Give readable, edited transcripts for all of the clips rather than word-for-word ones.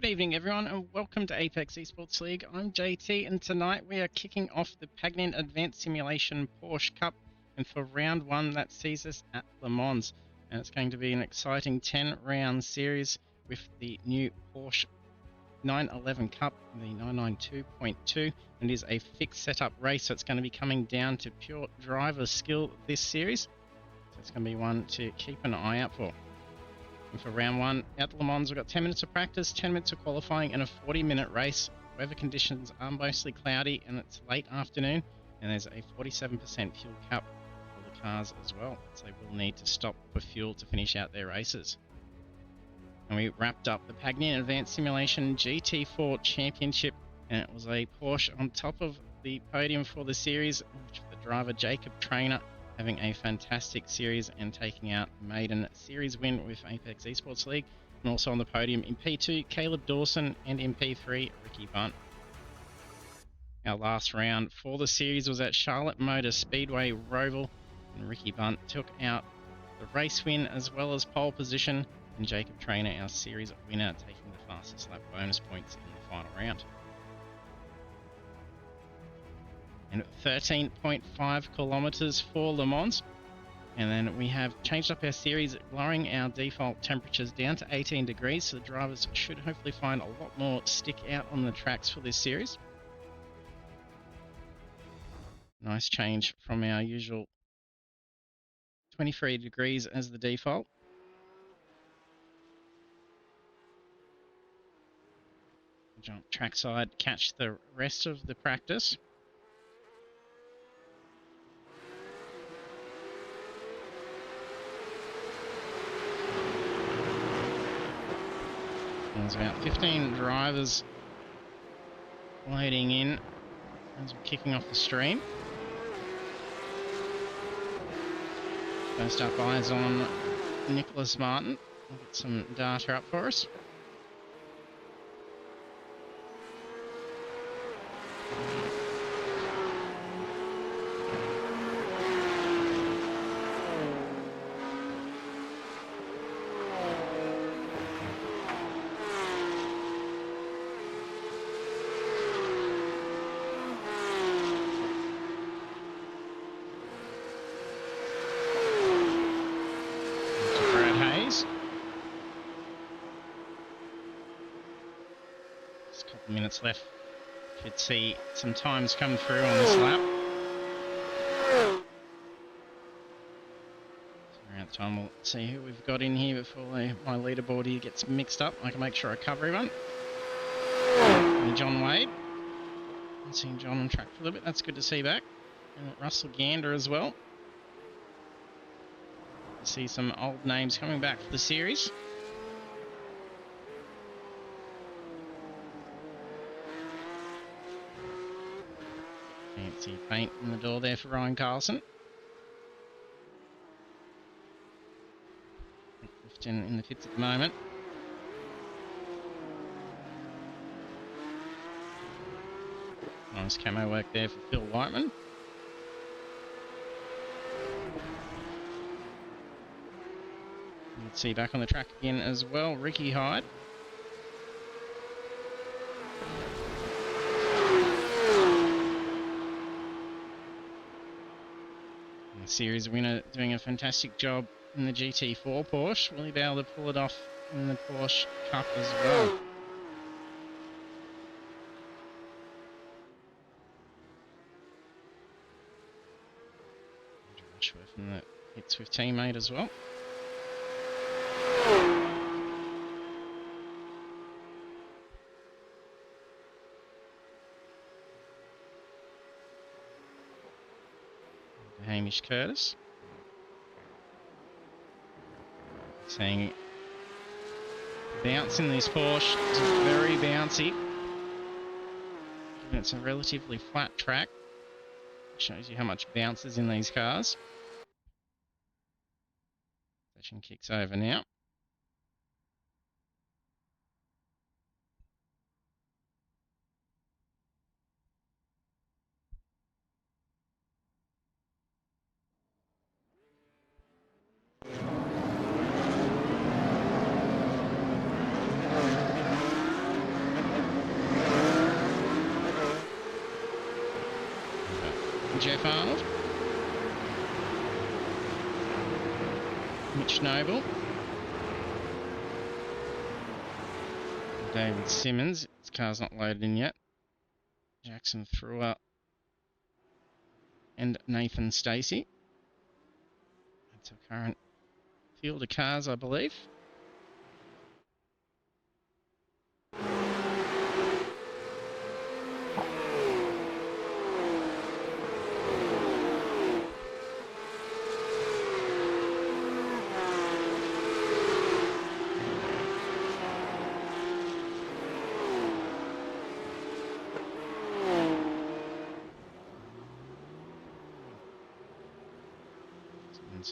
Good evening, everyone, and welcome to Apex Esports League. I'm JT, and tonight we are kicking off the Pagnian Advanced Simulation Porsche Cup, and for round one, that sees us at Le Mans. And it's going to be an exciting 10-round series with the new Porsche 911 Cup, the 992.2, and it is a fixed setup race, so it's going to be coming down to pure driver skill this series. So it's going to be one to keep an eye out for. And for round one at Le Mans, we've got 10 minutes of practice, 10 minutes of qualifying, and a 40-minute race. Weather conditions are mostly cloudy, and it's late afternoon, and there's a 47% fuel cap for the cars as well, so they will need to stop for fuel to finish out their races. And we wrapped up the Pagnian Advanced Simulation GT4 Championship, and it was a Porsche on top of the podium for the series, with the driver Jacob Trainer having a fantastic series and taking out maiden series win with Apex Esports League. And also on the podium in P2, Caleb Dawson, and in P3, Ricky Bunt. Our last round for the series was at Charlotte Motor Speedway Roval, and Ricky Bunt took out the race win as well as pole position, and Jacob Trainer, our series winner, taking the fastest lap bonus points in the final round. And 13.5 kilometers for Le Mans. And then we have changed up our series, lowering our default temperatures down to 18 degrees, so the drivers should hopefully find a lot more stick out on the tracks for this series. Nice change from our usual 23 degrees as the default. Jump trackside, catch the rest of the practice. There's about 15 drivers loading in as we're kicking off the stream. First up, eyes on Nicholas Martin. We'll get some data up for us. Minutes left. Should see some times come through on this lap. So around the time we'll see who we've got in here before my leaderboard here gets mixed up. I can make sure I cover everyone. And John Wade. I'm seeing John on track for a little bit. That's good to see back. And Russell Gander as well. See some old names coming back for the series. Fancy paint on the door there for Ryan Carlson. Clifton in the pits at the moment. Nice camo work there for Phil Whiteman. You can see back on the track again as well, Ricky Hyde. Series winner doing a fantastic job in the GT4 Porsche. Will he be able to pull it off in the Porsche Cup as well? Rushworth in the hits with teammate as well. Hamish Curtis. Saying bounce in this Porsche. It's very bouncy. Given it's a relatively flat track. Shows you how much bounce is in these cars. Session kicks over now. Jeff Arnold. Mitch Noble. David Simmons. His car's not loaded in yet. Jackson Thruer. And Nathan Stacey. That's our current field of cars, I believe.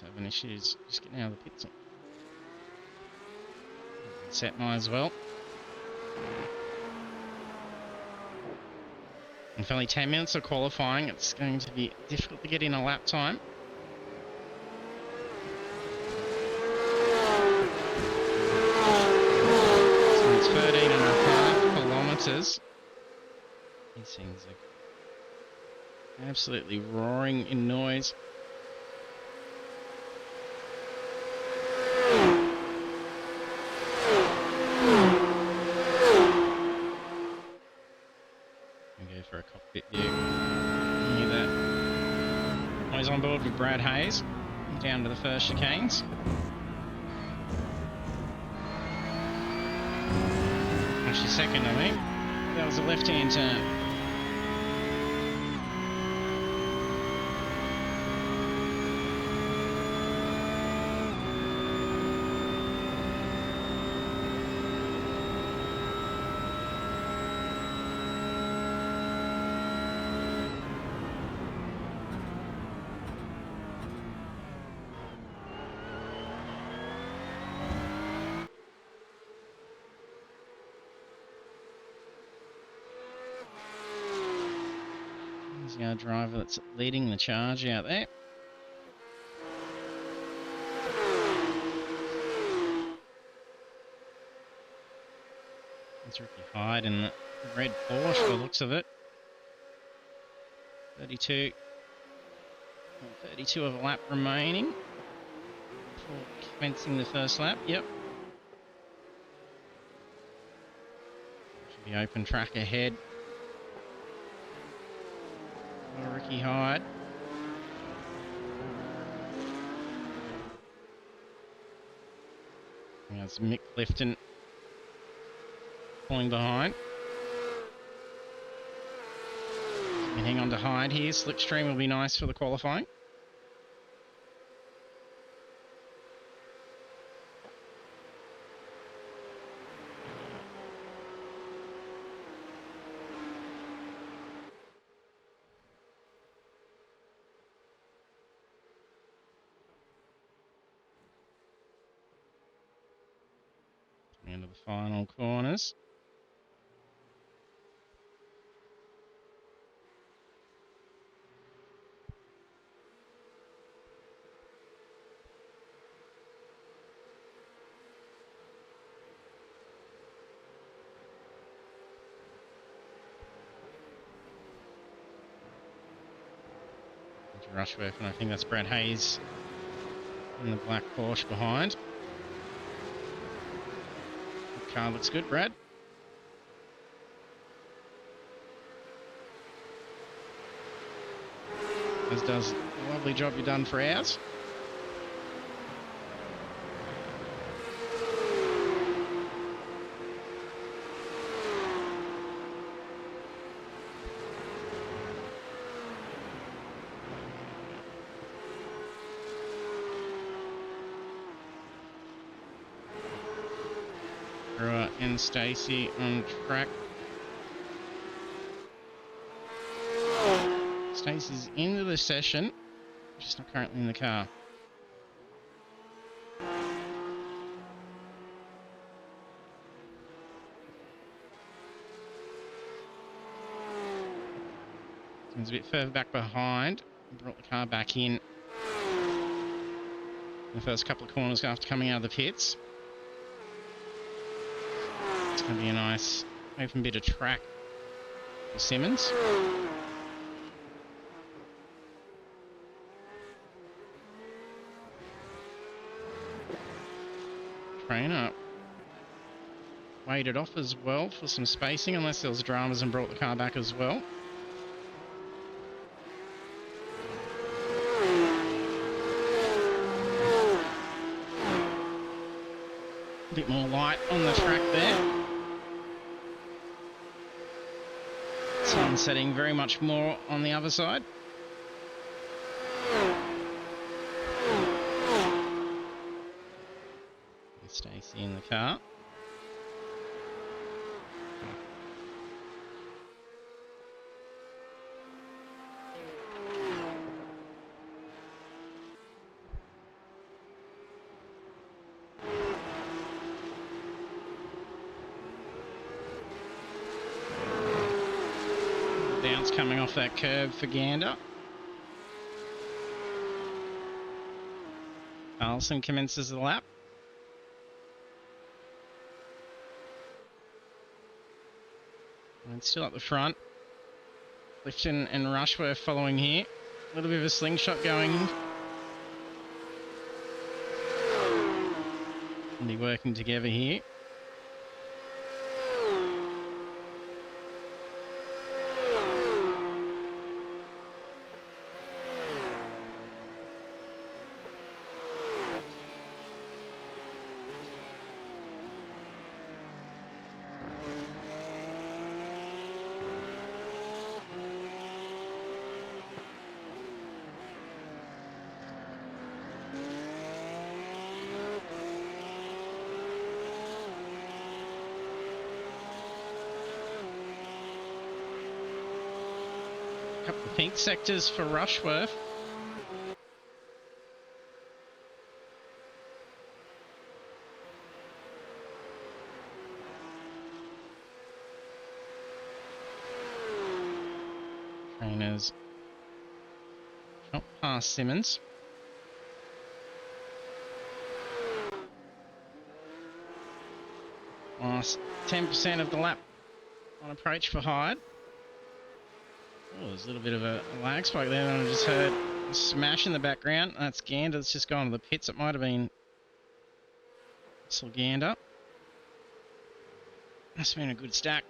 Having issues just getting out of the pits. Set mine as well. And for only 10 minutes of qualifying, it's going to be difficult to get in a lap time. So it's 13.5 kilometres. These things are absolutely roaring in noise. For a cockpit view. Hear that? He's on board with Brad Hayes down to the first chicanes. Actually, second, I think. That was a left-hand turn. Our driver that's leading the charge out there. It's Ricky Hyde in the red Porsche by the looks of it. 32 of a lap remaining before commencing the first lap. Yep. Should be open track ahead. Ricky Hyde. That's Mick Clifton pulling behind. You can hang on to Hyde here. Slipstream will be nice for the qualifying. Into the final corners. Rushworth, and I think that's Brad Hayes in the black Porsche behind. The car looks good, Brad. As does the lovely job you've done for ours. And Stacey on track. Stacey's into the session, just not currently in the car. He's a bit further back behind. Brought the car back in the first couple of corners after coming out of the pits. It's going to be a nice open bit of track for Simmons. Trainer waited off as well for some spacing, unless there was dramas, and brought the car back as well. A bit more light on the track there. Sun setting very much more on the other side. Stacey in the car. Bounce coming off that curb for Gander. Carlson commences the lap. And still up the front. Clifton and Rushworth following here. A little bit of a slingshot going. And be working together here. Couple of pink sectors for Rushworth. Trainers shot past Simmons. Last 10% of the lap on approach for Hyde. Oh, there's a little bit of a lag spike there. I just heard a smash in the background. That's Gander that's just gone to the pits. It might have been Gander. Must have been a good stack.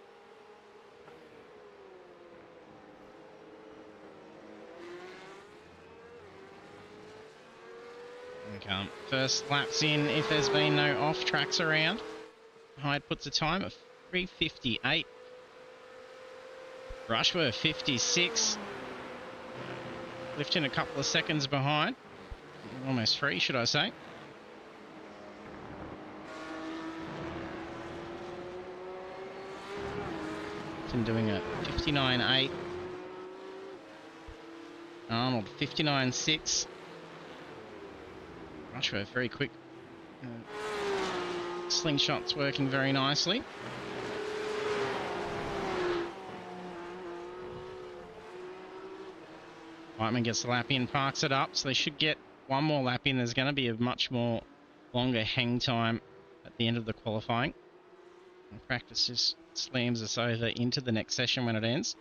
Okay. First lap's in if there's been no off tracks around. Hyde puts a time of 3:58. Rushworth 56. Lifting a couple of seconds behind. Almost 3, should I say. Lifting doing a 59.8. Arnold 59.6. Rushworth very quick. Slingshot's working very nicely. Whiteman gets the lap in, parks it up, so they should get one more lap in. There's going to be a much more longer hang time at the end of the qualifying. And practice just slams us over into the next session when it ends.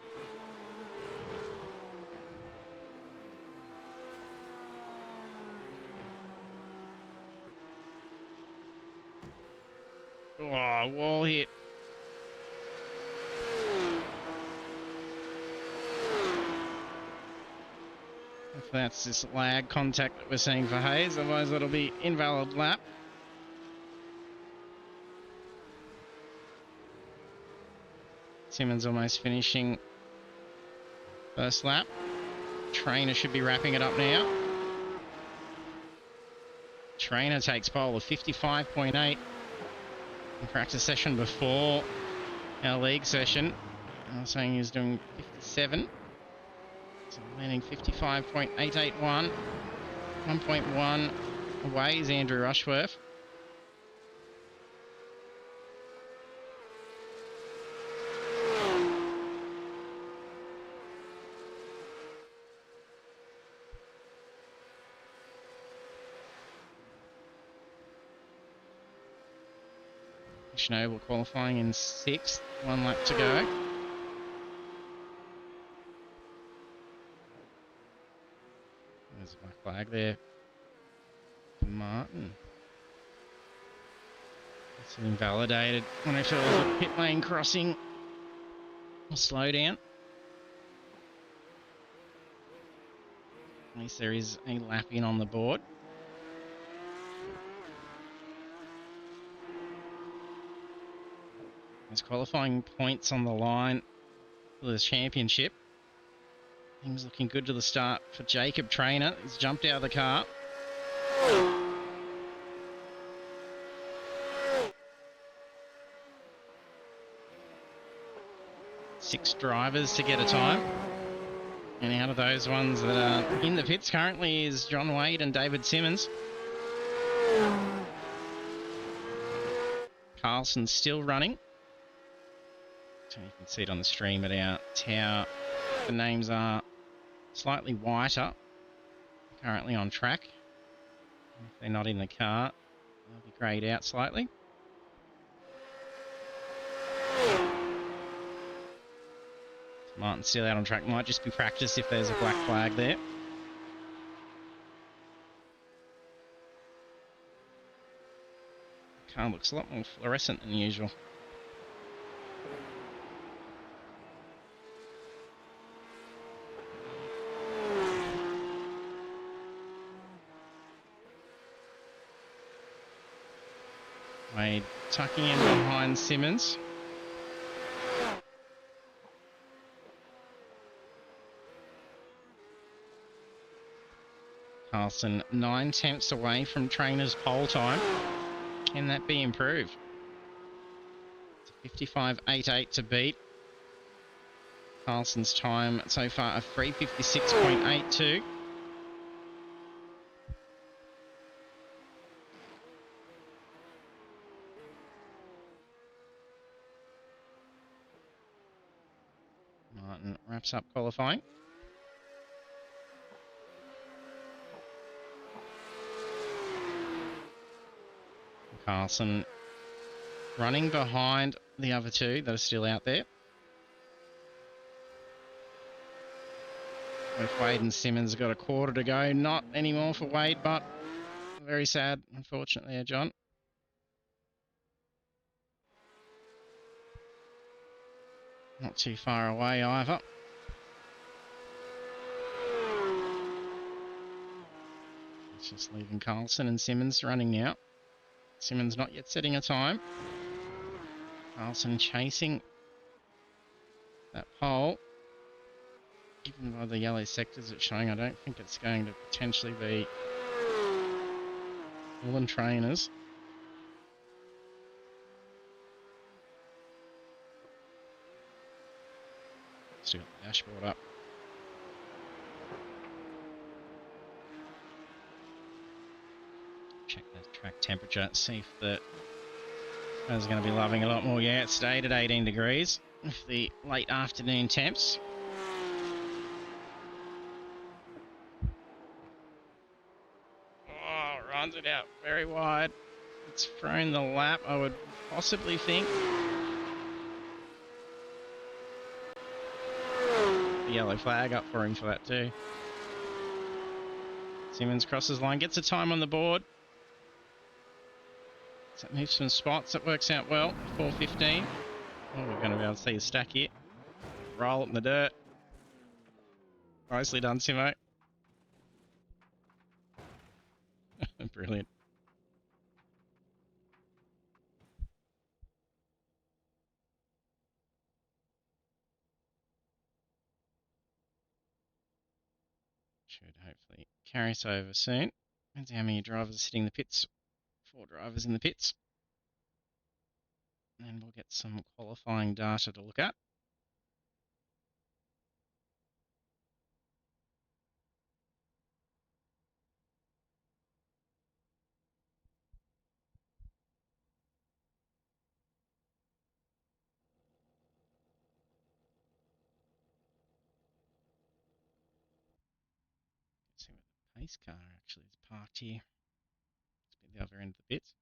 Oh, wall hit. If that's this lag contact that we're seeing for Hayes, otherwise that'll be invalid lap. Simmons almost finishing first lap. Trainer should be wrapping it up now. Trainer takes pole of 55.8 in practice session before our league session. I was saying he was doing 57. So landing 55.881. 1.1 away is Andrew Rushworth. Noble qualifying in 6th, 1 lap to go. There's a black flag there for Martin. It's invalidated when if it was a pit lane crossing or slow down. At least there is a lap in on the board. There's qualifying points on the line for the championship. Things looking good to the start for Jacob Trainer. He's jumped out of the car. Six drivers to get a time. And out of those ones that are in the pits currently is John Wade and David Simmons. Carlson's still running. So you can see it on the stream at our tower. The names are slightly whiter, currently on track. If they're not in the car, they'll be greyed out slightly. Martin's still out on track. Might just be practice if there's a black flag there. The car looks a lot more fluorescent than usual. Wade tucking in behind Simmons. Carlson 9 tenths away from Trainer's pole time. Can that be improved? It's a 55.88 to beat. Carlson's time so far a 3:56.82. Martin wraps up qualifying. Carlson running behind the other two that are still out there. With Wade and Simmons got a quarter to go. Not anymore for Wade, but very sad, unfortunately, John. Not too far away either. It's just leaving Carlson and Simmons running now. Simmons not yet setting a time. Carlson chasing that pole. Even by the yellow sectors it's showing, I don't think it's going to potentially be Mullen Trainers. Still got the dashboard up. Check the track temperature, see if the car's going to be loving a lot more. Yeah, it stayed at 18 degrees with the late afternoon temps. Oh, runs it out very wide. It's thrown the lap, I would possibly think. The yellow flag up for him for that too. Simmons crosses line, gets a time on the board. So that moves some spots, that works out well. 4:15. Oh, we're going to be able to see a stack here. Roll it in the dirt. Nicely done, Simo. Brilliant. Should hopefully carry us over soon. Depends how many drivers are sitting in the pits. 4 drivers in the pits. And we'll get some qualifying data to look at. Let's see where the pace car actually is parked here. It's at the other end of the pits.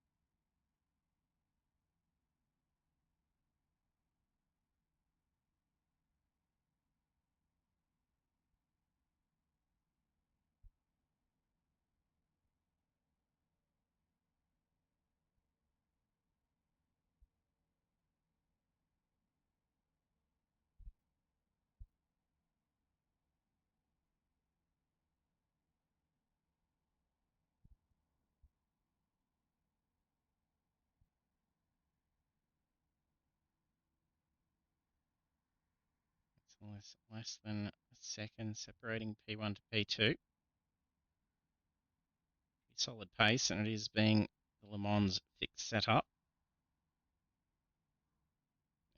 less than a second separating P1 to P2. Pretty solid pace, and it is being the Le Mans fixed setup.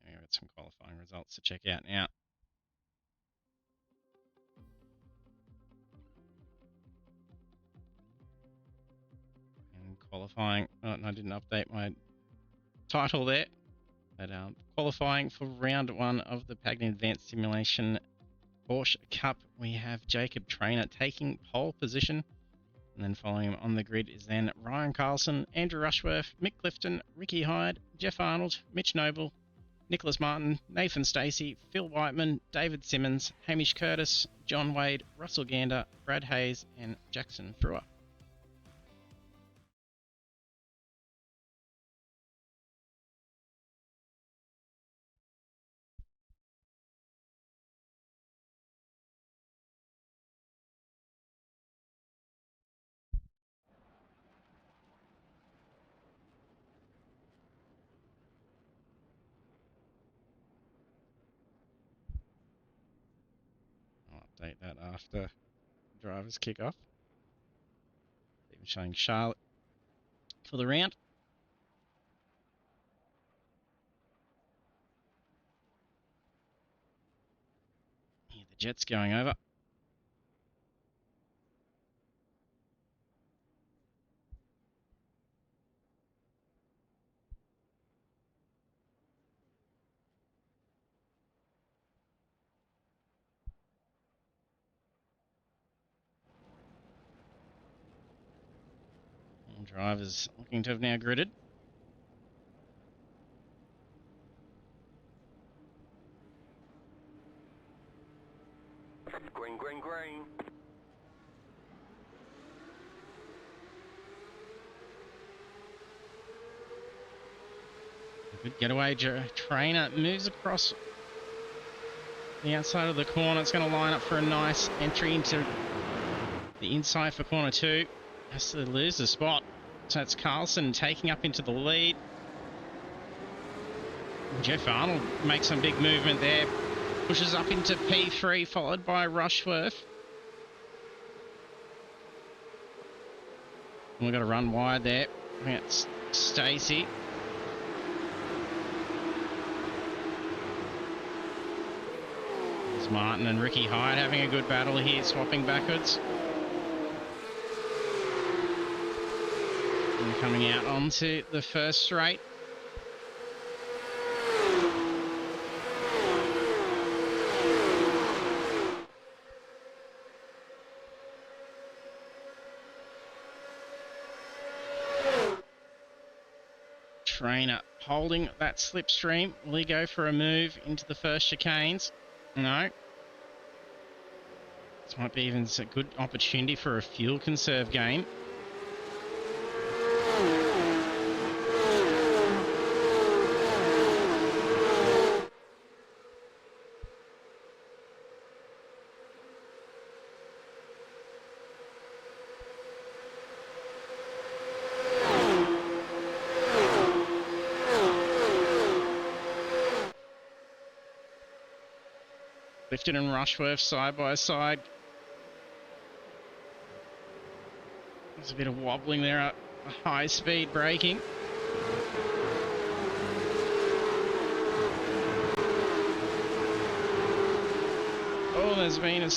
We've got some qualifying results to check out now. And qualifying, oh, and I didn't update my title there, but qualifying for round one of the Pagnian Advanced Simulation Porsche Cup, we have Jacob Trainer taking pole position, and then following him on the grid is then Ryan Carlson, Andrew Rushworth, Mick Clifton, Ricky Hyde, Jeff Arnold, Mitch Noble, Nicholas Martin, Nathan Stacey, Phil Whiteman, David Simmons, Hamish Curtis, John Wade, Russell Gander, Brad Hayes, and Jackson Brewer. I'll update that after drivers kick off. Even showing Charlotte for the round. Here the Jets going over. And drivers looking to have now gridded. Green, green, green. Good getaway. Trainer moves across the outside of the corner. It's going to line up for a nice entry into the inside for corner two. Has to lose the spot. So it's Carlson taking up into the lead. Jeff Arnold makes some big movement there. Pushes up into P3, followed by Rushworth. And we've got to run wide there. That's Stacey. There's Martin and Ricky Hyde having a good battle here, swapping backwards. And coming out onto the first straight. Trainer holding that slipstream. Will he go for a move into the first chicanes? No. This might be even a good opportunity for a fuel conserve game. Clifton and Rushworth side by side. There's a bit of wobbling there, a high speed braking. Oh, there's been a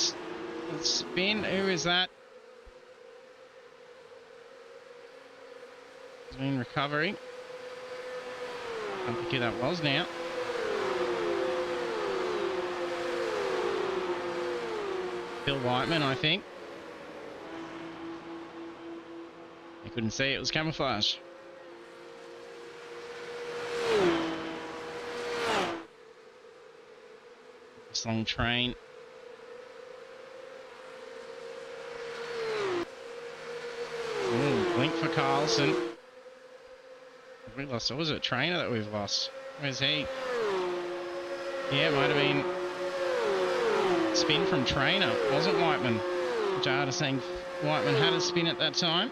spin. Who is that? There's been recovery. Can't think who that was now. Phil Whiteman, I think. I couldn't see it was camouflage. This long train. Ooh, blink for Carlson. Have we lost? Or was it Trainer that we've lost? Where's he? Yeah, it might have been spin from Trainer. It wasn't Whiteman. Jada saying Whiteman had a spin at that time.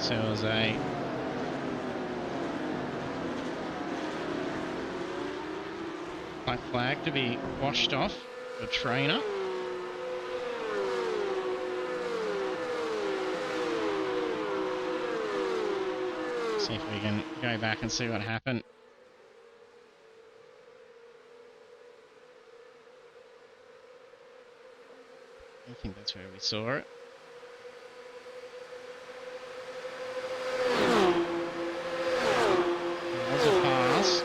So it was a black flag to be washed off the trainer. See if we can go back and see what happened. I think that's where we saw it. It was a pass.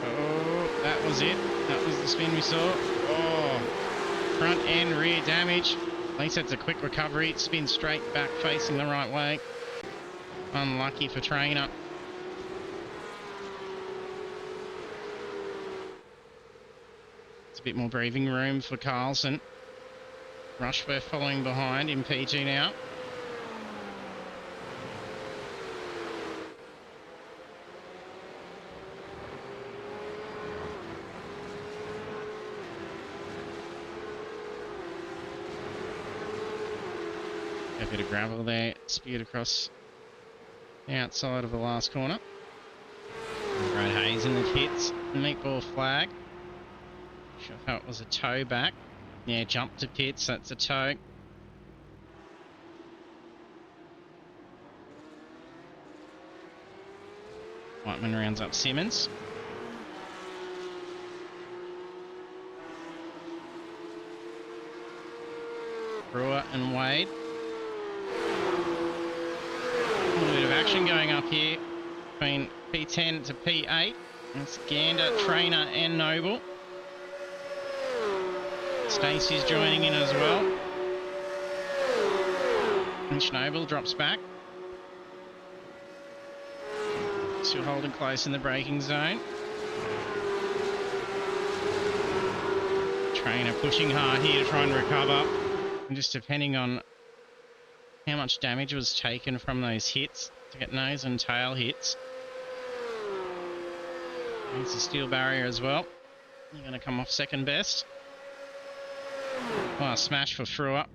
Oh, that was it. That was the spin we saw. Oh, front and rear damage. At least that's a quick recovery. It spins straight back facing the right way. Unlucky for trainer. It's a bit more breathing room for Carlson. Rushworth following behind in PG now. A bit of gravel there, spewed across the outside of the last corner. Brad Hayes in the pits, meatball flag. Sure if it was a toe back. Yeah, jump to pits, that's a toe. Whiteman rounds up Simmons. Brewer and Wade. A little bit of action going up here between P10 to P8. That's Gander, Trainer and Noble. Stacey's joining in as well. And Noble drops back. Still holding close in the braking zone. Trainer pushing hard here to try and recover. And just depending on how much damage was taken from those hits to get nose and tail hits. It's a steel barrier as well. You're going to come off second best. Oh, smash for Frewer.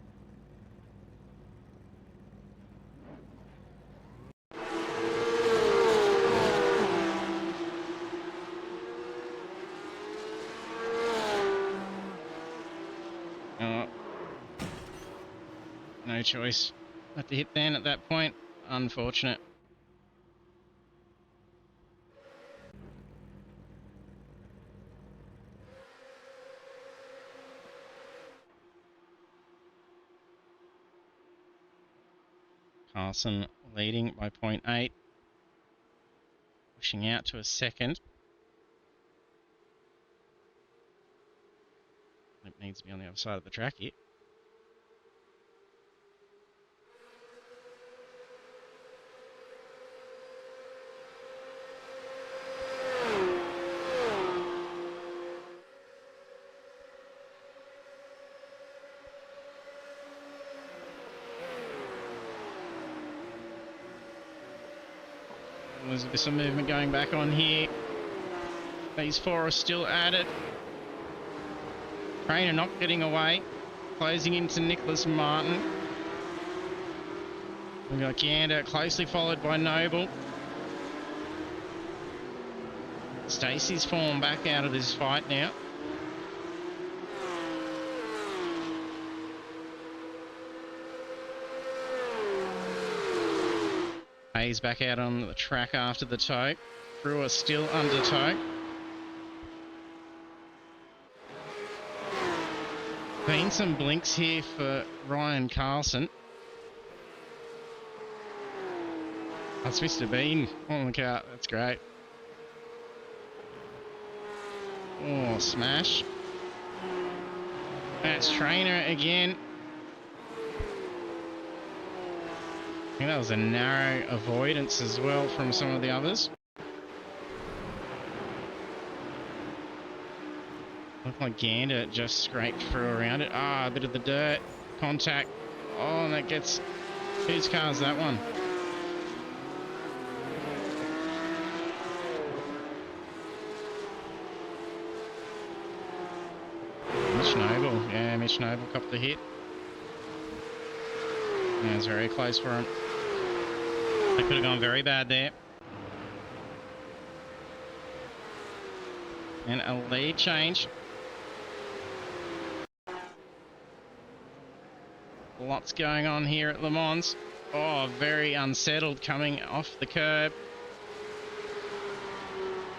Oh. No choice. Had to hit then at that point. Unfortunate. Carlson leading by 0.8. Pushing out to a second. It needs to be on the other side of the track here. There's a bit of movement going back on here. These four are still at it. Trainer not getting away. Closing into Nicholas Martin. We've got Gander closely followed by Noble. Stacey's fallen back out of this fight now. Hayes back out on the track after the tow. Brewer still under tow. Been some blinks here for Ryan Carlson. That's Mr. Bean on the car. That's great. Oh, smash. That's Trainer again. I think that was a narrow avoidance as well from some of the others. Looked like Gander just scraped through around it. Ah, a bit of the dirt. Contact. Oh, and that gets... Whose car is that one? Mitch Noble. Yeah, Mitch Noble copped the hit. Yeah, it was very close for him. They could have gone very bad there. And a lead change. Lots going on here at Le Mans. Oh, very unsettled coming off the curb.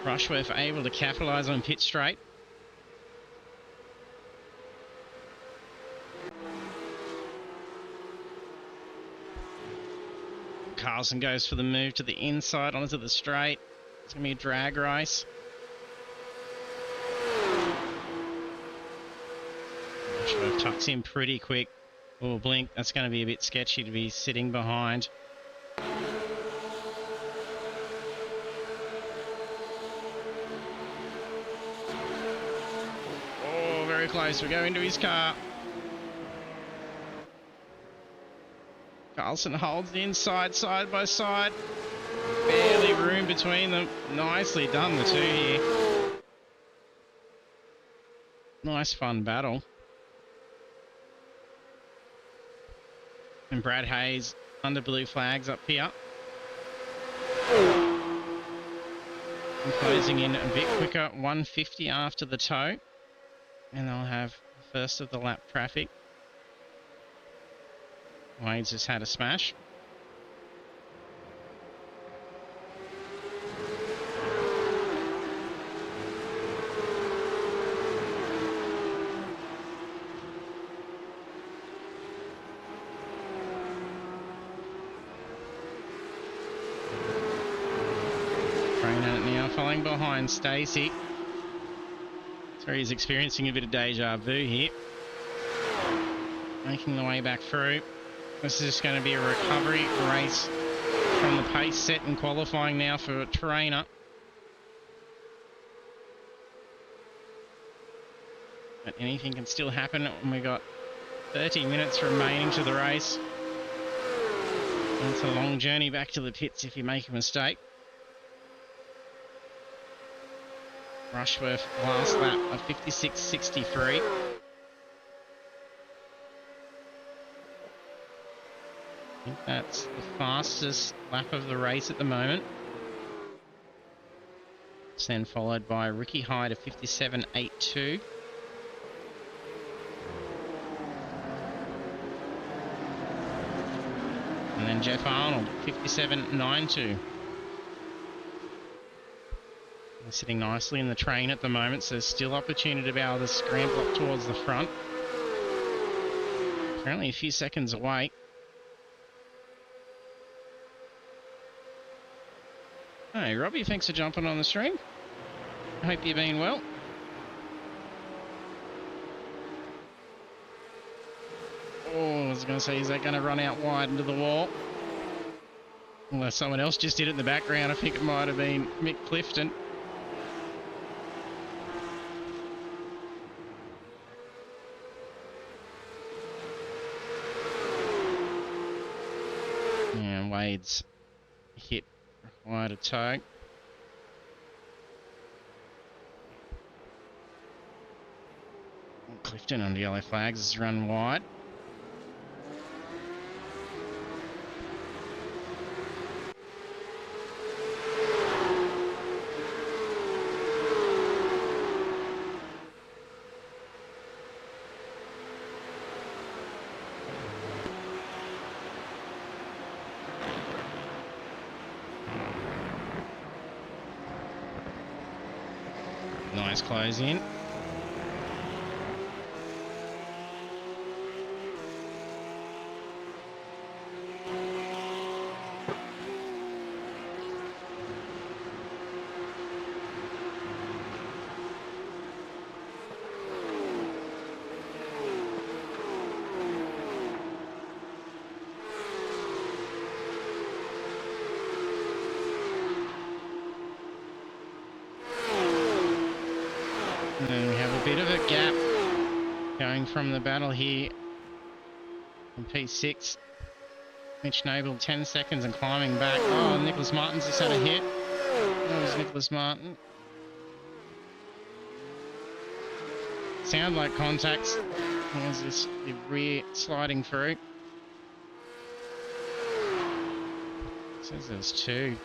Rushworth able to capitalise on pit straight. Carlson goes for the move to the inside onto the straight. It's going to be a drag race. Rushworth tucks in pretty quick. Oh, blink. That's going to be a bit sketchy to be sitting behind. Oh, very close. We go into his car. Carlson holds the inside side by side. Barely room between them. Nicely done, the two here. Nice fun battle. And Brad Hayes under blue flags up here. And closing in a bit quicker, 150 after the tow. And they'll have first of the lap traffic. Wade's just had a smash. Following behind Stacey. So he's experiencing a bit of deja vu here. Making the way back through. This is just going to be a recovery race from the pace set in qualifying now for Trainer. But anything can still happen when we've got 30 minutes remaining to the race. And it's a long journey back to the pits if you make a mistake. Rushworth last lap of 56.63. I think that's the fastest lap of the race at the moment. It's then followed by Ricky Hyde of 57.82. And then Jeff Arnold, 57.92. They're sitting nicely in the train at the moment, so there's still opportunity to be able to scramble up towards the front. Currently a few seconds away. Hey, Robbie, thanks for jumping on the stream. I hope you're being well. Oh, I was going to say, is that going to run out wide into the wall? Unless someone else just did it in the background. I think it might have been Mick Clifton. And Wade's hit required a tow. Clifton under yellow flags has run wide. Nice close in. From the battle here in P6. Mitch Noble 10 seconds and climbing back. Oh, Nicholas Martin's just had a hit. That was Nicholas Martin. Sound like contacts. There's this the rear sliding through. It says there's two.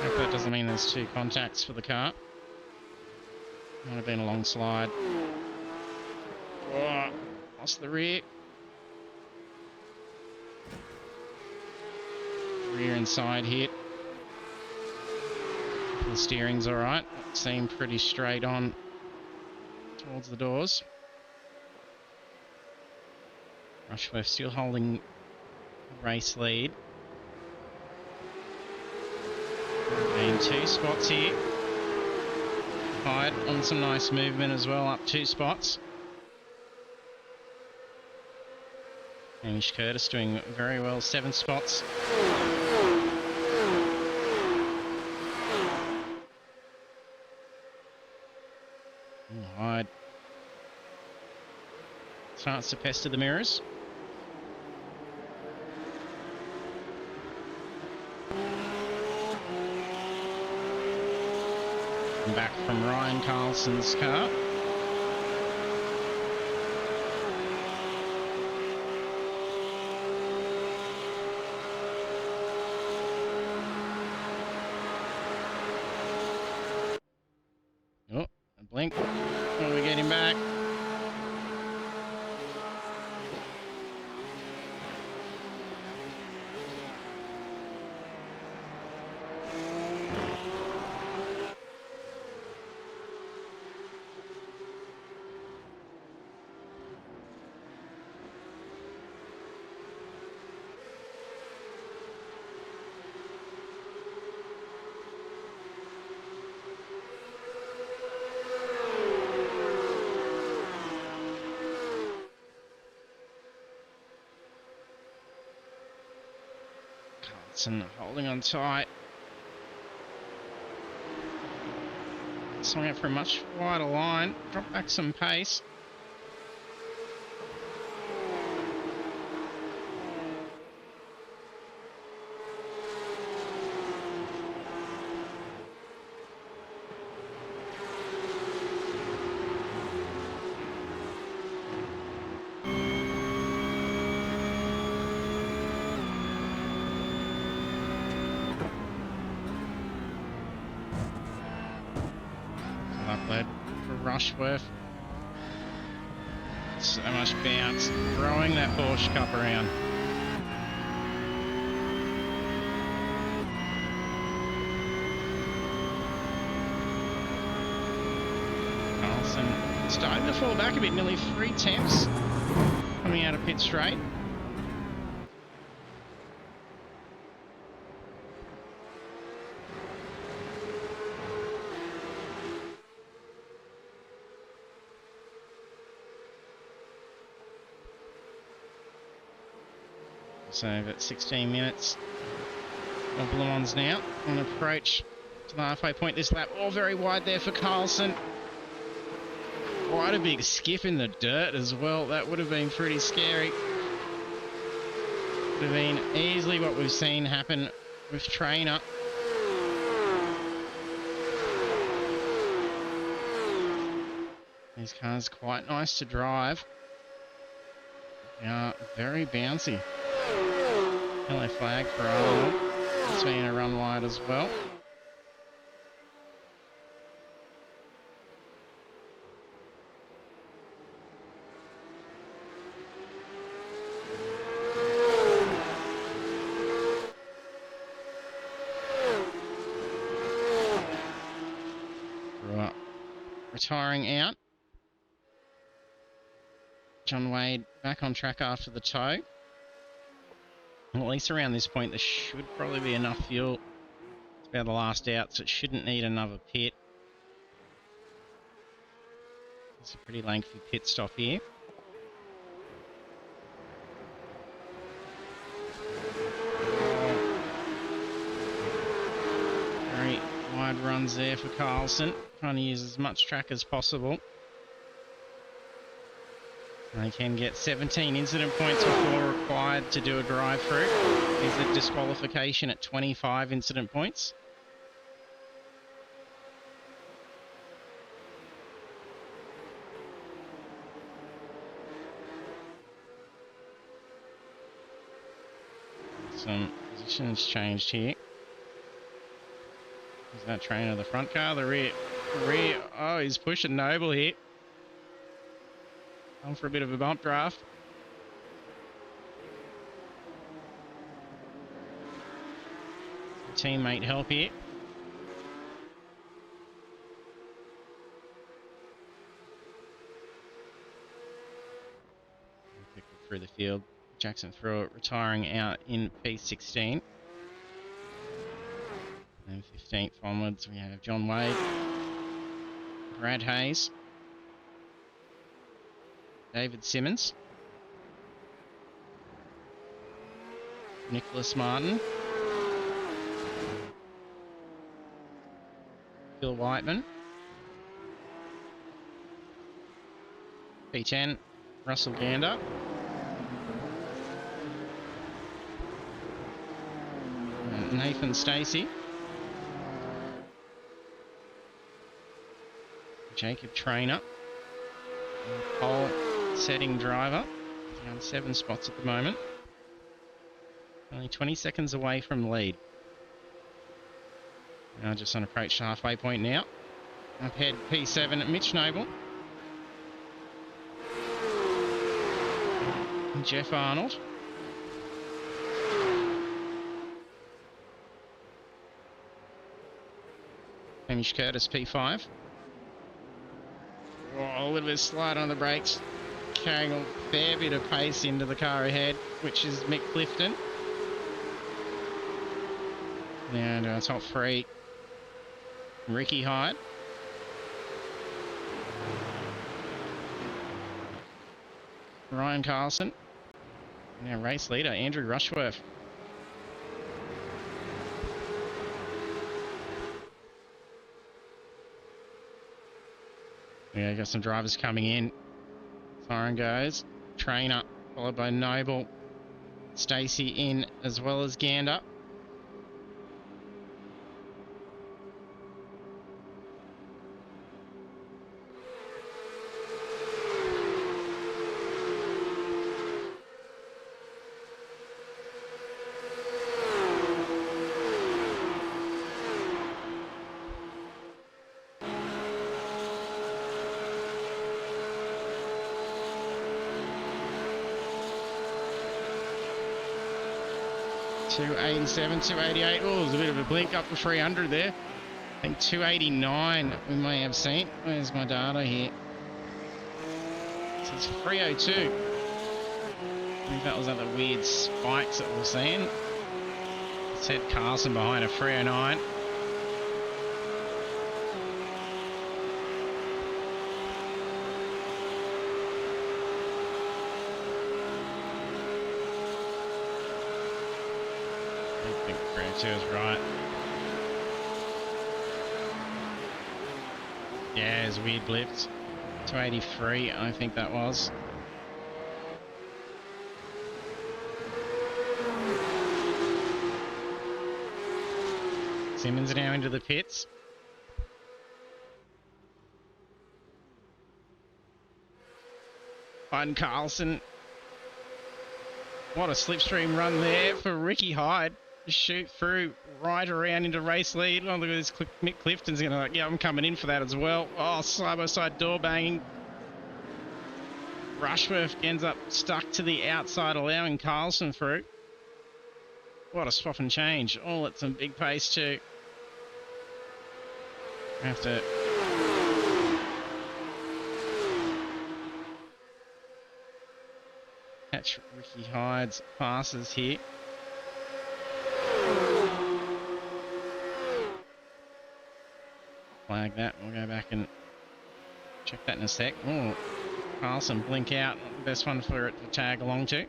Hope that doesn't mean there's two contacts for the car. Might have been a long slide. Oh, lost the rear. Rear and side hit. The steering's alright. Seemed pretty straight on towards the doors. Rushworth still holding the race lead. Gained 2 spots here. Hyde on some nice movement as well, up 2 spots. Hamish Curtis doing very well, 7 spots. Hyde starts to pester the mirrors. And back from Ryan Carlson's car. Oh, a blink. Oh, we get him back. Carlson holding on tight. Swung out for a much wider line. Drop back some pace. For Rushworth. So much bounce, throwing that Porsche Cup around. Carlson starting to fall back a bit, nearly 3 tenths coming out of pit straight. So about 16 minutes of Le Mans now on approach to the halfway point this lap. All very wide there for Carlson. Quite a big skip in the dirt as well. That would have been pretty scary. Would have been easily what we've seen happen with Trainer. These cars quite nice to drive. They are very bouncy. Yellow flag for Arnold. It's been a run wide as well. Right. Retiring out. John Wade back on track after the tow. Well, at least around this point, there should probably be enough fuel. It's about the last out, so it shouldn't need another pit. It's a pretty lengthy pit stop here. Very wide runs there for Carlson. Trying to use as much track as possible. They can get 17 incident points before required to do a drive-through. There's a disqualification at 25 incident points. some positions changed here. Is that trainer the front car, the rear? Oh, he's pushing Noble here. On for a bit of a bump draft. Teammate help here. Quick look through the field. Jackson through it, retiring out in P16. And 15th onwards, we have John Wade, Brad Hayes, David Simmons, Nicholas Martin, Phil Whiteman, P10, Russell Gander, Nathan Stacey, Jacob Trainer, pole setting driver, down 7 spots at the moment. Only 20 seconds away from lead. Now just on approach to halfway point now. Up ahead P7 Mitch Noble. And Jeff Arnold. Hamish Curtis P5. Oh, a little bit of slide on the brakes. Carrying a fair bit of pace into the car ahead, which is Mick Clifton. And top 3, Ricky Hyde. Ryan Carlson. And our race leader, Andrew Rushworth. Yeah, got some drivers coming in. Siren goes. Trainer, followed by Noble. Stacey in, as well as Gander. .287, 288. Oh, there's a bit of a blink up to 300 there. I think 289 we may have seen. Where's my data here? So it's 302. I think that was at the weird spikes that we're seeing. It said Carlson behind a 309. I think 302 is right. Yeah, it's weird blipped. 283, I think that was. Simmons now into the pits. Biden Carlson. What a slipstream run there for Ricky Hyde. Shoot through right around into race lead. Oh, look at this. Mick Clifton's going to like, yeah, I'm coming in for that as well. Oh, side-by-side door banging. Rushworth ends up stuck to the outside, allowing Carlson through. What a swap and change. All at some big pace too. Have to catch Ricky Hyde's passes here. Flag that. We'll go back and check that in a sec. Oh, Carlson blink out. Not the best one for it to tag along to.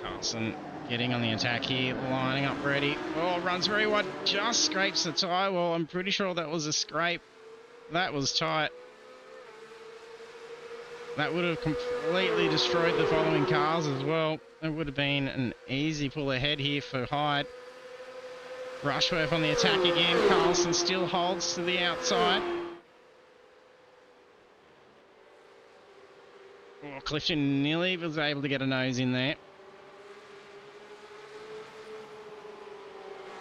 Carlson getting on the attack here, lining up ready. Oh, runs very wide, just scrapes the tyre wall. I'm pretty sure that was a scrape. That was tight. That would have completely destroyed the following cars as well. It would have been an easy pull ahead here for Hyde. Rushworth on the attack again. Carlson still holds to the outside. Clifton nearly was able to get a nose in there.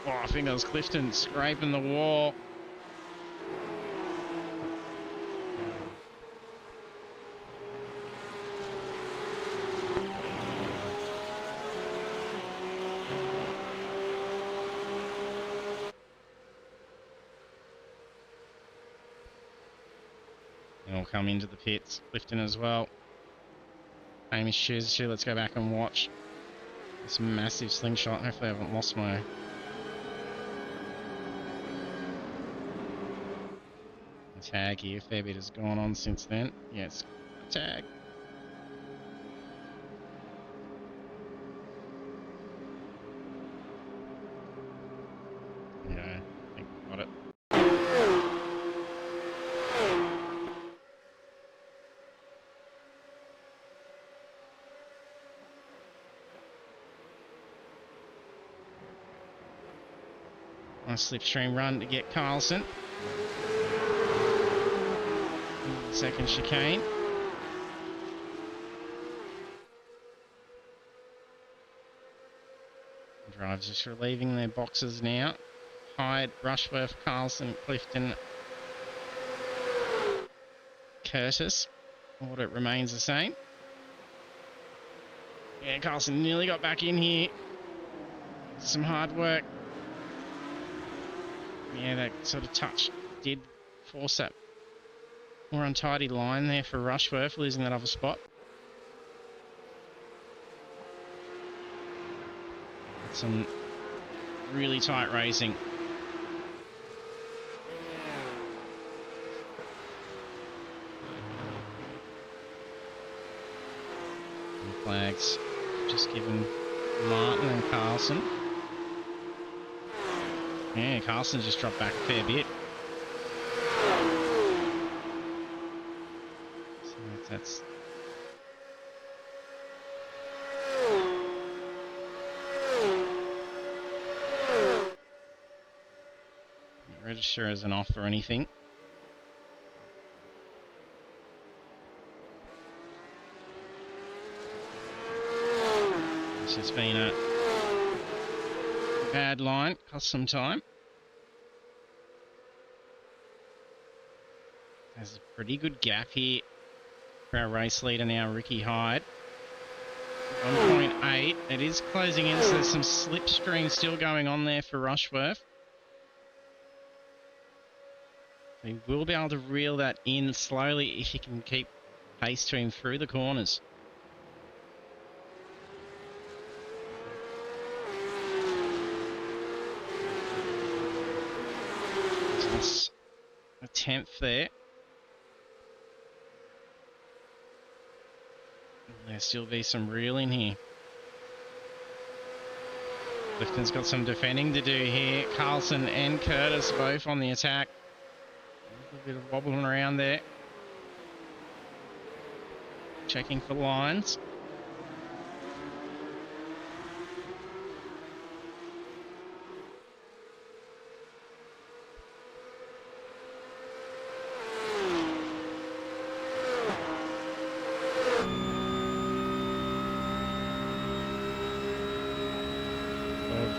Oh, I think it was Clifton scraping the wall. And we'll come into the pits. Clifton as well. Hamish shoes. Let's go back and watch. This massive slingshot. Hopefully I haven't lost my... tag here. A fair bit has gone on since then. Yes, a tag. Yeah, I think we got it. Nice slipstream run to get Carlson. Second chicane. Drivers just relieving their boxes now. Hyde, Rushworth, Carlson, Clifton, Curtis. Order remains the same. Yeah, Carlson nearly got back in here. Some hard work. Yeah, that sort of touch did force that more untidy line there for Rushworth, losing that other spot. Some really tight racing. And flags just given Martin and Carlson. Yeah, Carlson just dropped back a fair bit. So that's... register as an off or anything. This has been a bad line, cost some time. There's a pretty good gap here for our race leader now, Ricky Hyde. 1.8. It is closing in, so there's some slipstream still going on there for Rushworth. He will be able to reel that in slowly if he can keep pace to him through the corners. So that's a 10th there. There'll still be some reeling here. Clifton's got some defending to do here. Carlson and Curtis both on the attack. A little bit of wobbling around there. Checking for lines.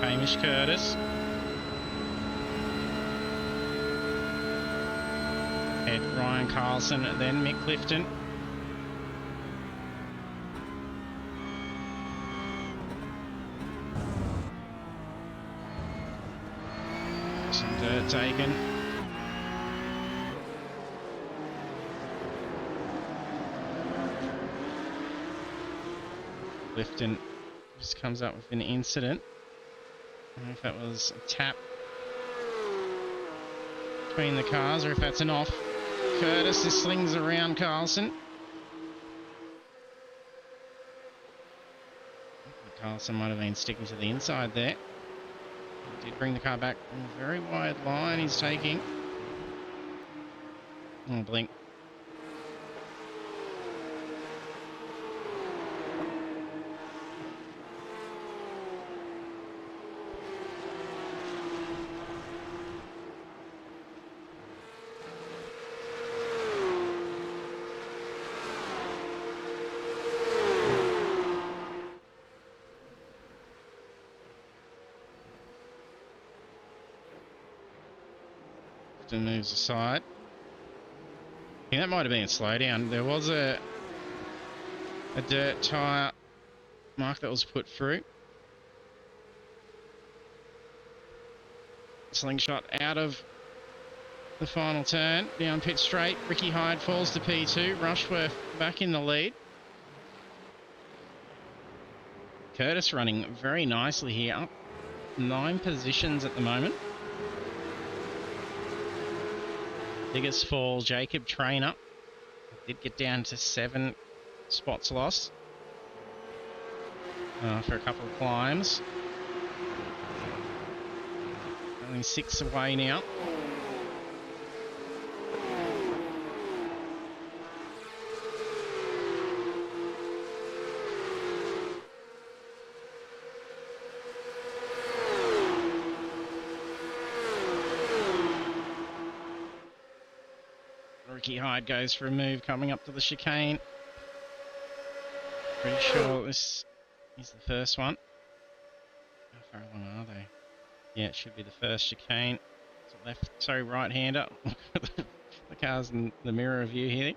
Hamish Curtis. Ed Ryan Carlson, then Mick Clifton. Some dirt taken. Clifton just comes up with an incident. I don't know if that was a tap between the cars or if that's an off. Curtis just slings around Carlson. Carlson might have been sticking to the inside there. He did bring the car back on a very wide line he's taking. Oh, blink. Clifton moves aside. I think that might have been a slowdown. There was a dirt tyre mark that was put through. Slingshot out of the final turn, down pit straight. Ricky Hyde falls to P2. Rushworth back in the lead. Curtis running very nicely here, up 9 positions at the moment. Biggest fall, Jacob Trainer. Did get down to 7 spots lost for a couple of climbs. Only 6 away now. Ricky Hyde goes for a move coming up to the chicane. Pretty sure this is the first one. How far along are they? Yeah, it should be the first chicane. Right-hander. The car's in the mirror view here.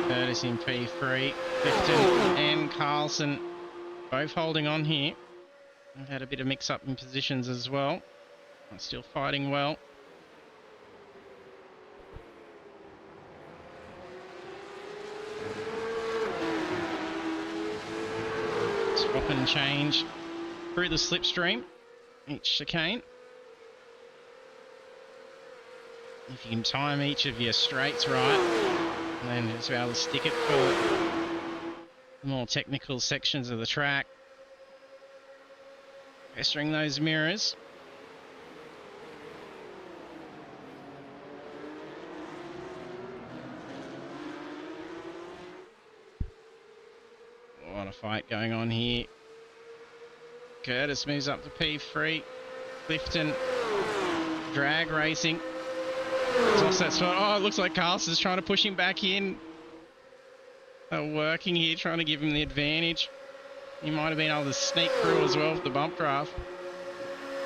Curtis in P3, Clifton and Carlson both holding on here. They've had a bit of mix-up in positions as well. Still fighting well. Swap and change through the slipstream, each chicane. If you can time each of your straights right, and then just be able to stick it for the more technical sections of the track. Pestering those mirrors. What a fight going on here. Curtis moves up to P3. Clifton drag racing. Lost that spot. Oh, it looks like Carlson's trying to push him back in. They're working here, trying to give him the advantage. He might have been able to sneak through as well with the bump draft.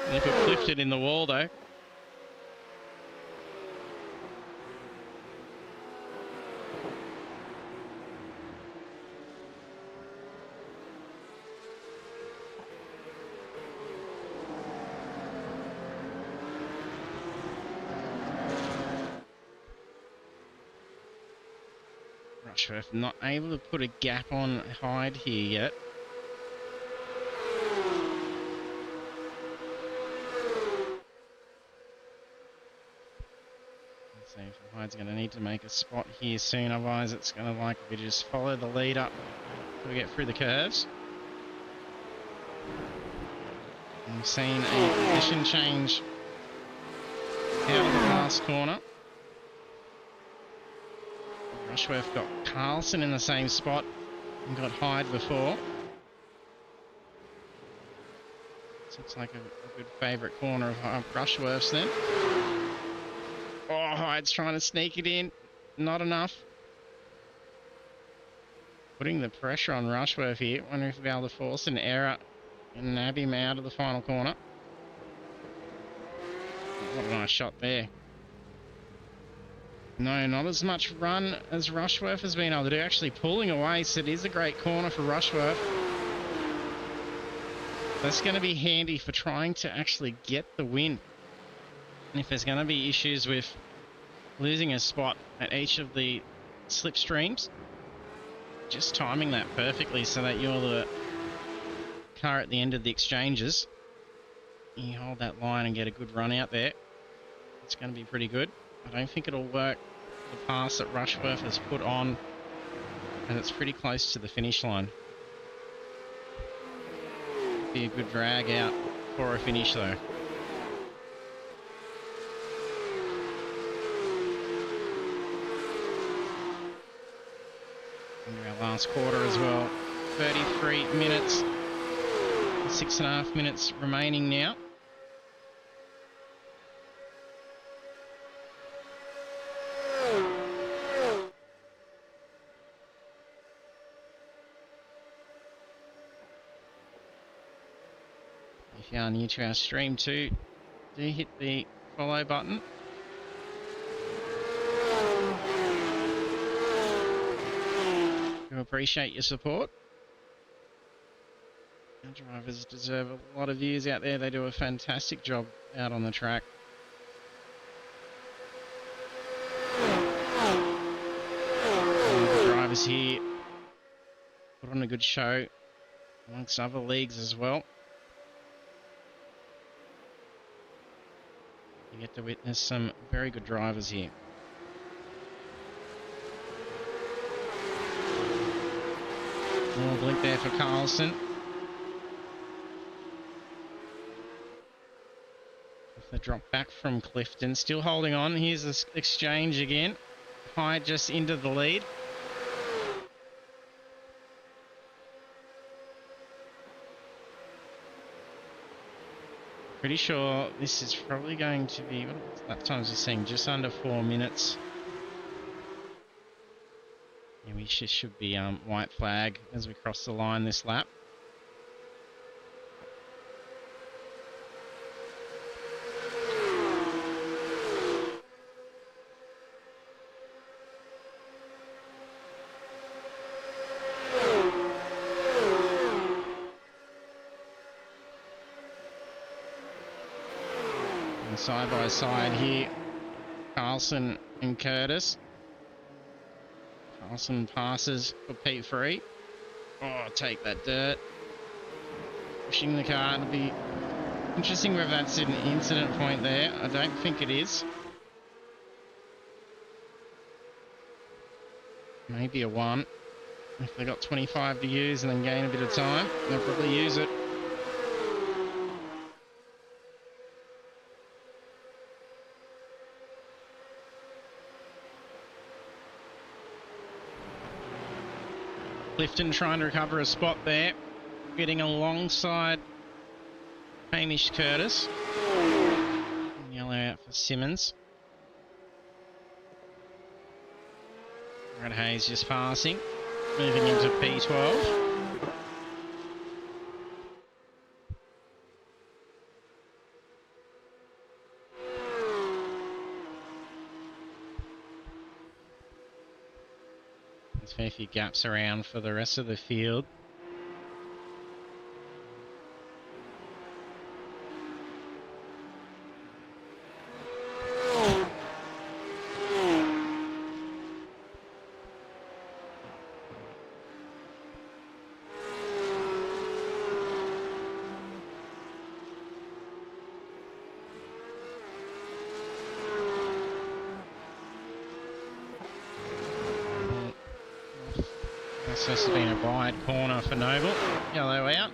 And they could have clipped it in the wall though. Rushworth not able to put a gap on Hyde here yet. Let's see if Hyde's going to need to make a spot here soon, otherwise it's going to likely just follow the lead up until we get through the curves. And we've seen a position change out of the last corner. Rushworth got Carlson in the same spot and got Hyde before. This looks like a good favourite corner of Rushworth's then. Oh, Hyde's trying to sneak it in. Not enough. Putting the pressure on Rushworth here. Wonder if we'll be able to force an error and nab him out of the final corner. What a nice shot there. No, not as much run as Rushworth has been able to do. Actually pulling away, so it is a great corner for Rushworth. That's going to be handy for trying to actually get the win. And if there's going to be issues with losing a spot at each of the slipstreams, just timing that perfectly so that you're the car at the end of the exchanges. You hold that line and get a good run out there. It's going to be pretty good. I don't think it'll work the pass that Rushworth has put on, and it's pretty close to the finish line. Be a good drag out for a finish though. Into our last quarter as well. 33 minutes, 6.5 minutes remaining now. If you are new to our stream too, do hit the follow button. We appreciate your support. Our drivers deserve a lot of views out there. They do a fantastic job out on the track. The drivers here put on a good show amongst other leagues as well. You get to witness some very good drivers here. More blink there for Carlson. If they drop back from Clifton, still holding on. Here's this exchange again. Hyde just into the lead. Pretty sure this is probably going to be, what lap times we're seeing, just under 4 minutes. Yeah, we should be white flag as we cross the line this lap. Side by side here, Carlson and Curtis. Carlson passes for P3. Oh, take that dirt. Pushing the car. It'll be interesting whether that's an incident point there. I don't think it is. Maybe a 1. If they got 25 to use and then gain a bit of time, they'll probably use it. Clifton trying to recover a spot there, getting alongside Hamish Curtis. Yellow out for Simmons. Brad Hayes just passing, moving into P12. There's a fair few gaps around for the rest of the field. This has been a wide corner for Noble. Yellow out.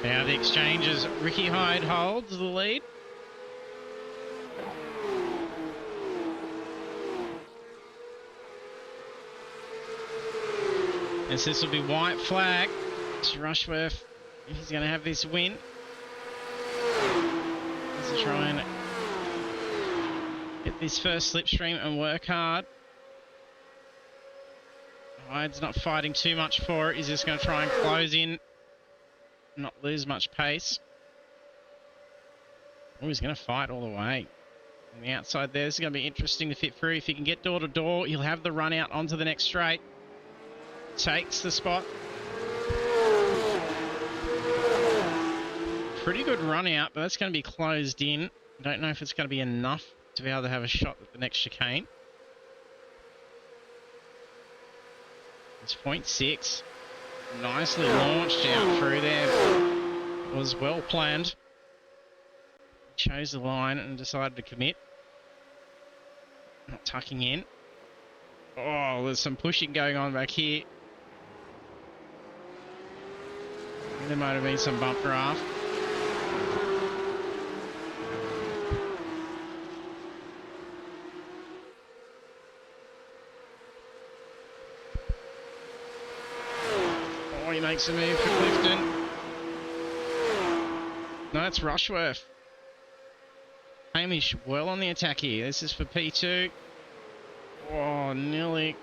Now the exchanges. Ricky Hyde holds the lead. As this will be white flag. It's Rushworth. He's going to have this win. To try and get this first slipstream and work hard. Hyde's not fighting too much for it. He's just going to try and close in, not lose much pace. Oh, he's going to fight all the way. On the outside there, this is going to be interesting to fit through. If he can get door to door, he'll have the run out onto the next straight. Takes the spot. Pretty good run out, but that's going to be closed in. I don't know if it's going to be enough to be able to have a shot at the next chicane. It's 0.6. Nicely launched out through there. It was well planned. Chose the line and decided to commit. Not tucking in. Oh, there's some pushing going on back here. There might have been some bump draft. He makes a move for Clifton. No, it's Rushworth. Hamish well on the attack here. This is for P2. Oh, Oh, nearly.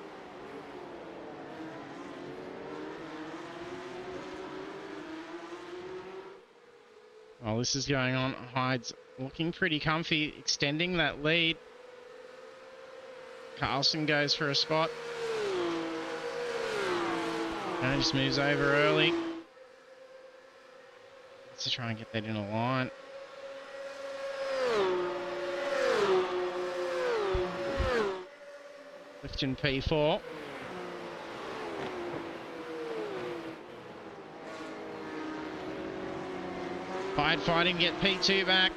Well, this is going on. Hyde's looking pretty comfy, extending that lead. Carlson goes for a spot. And just moves over early. Let's try and get that in a line. Clifton P4. Hyde fighting to get P2 back.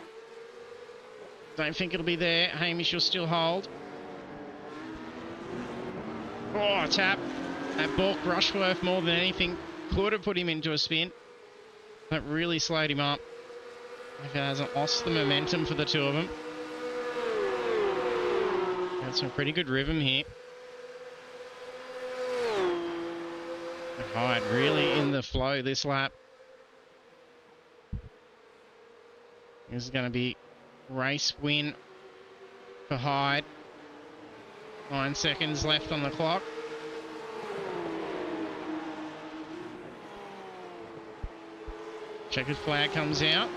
Don't think it'll be there. Hamish will still hold. Oh, tap. That balk Rushworth more than anything could have put him into a spin. That really slowed him up. If it hasn't lost the momentum for the two of them. Got some pretty good rhythm here. Hyde really in the flow this lap. This is going to be race win for Hyde. 9 seconds left on the clock. Checkered flag comes out.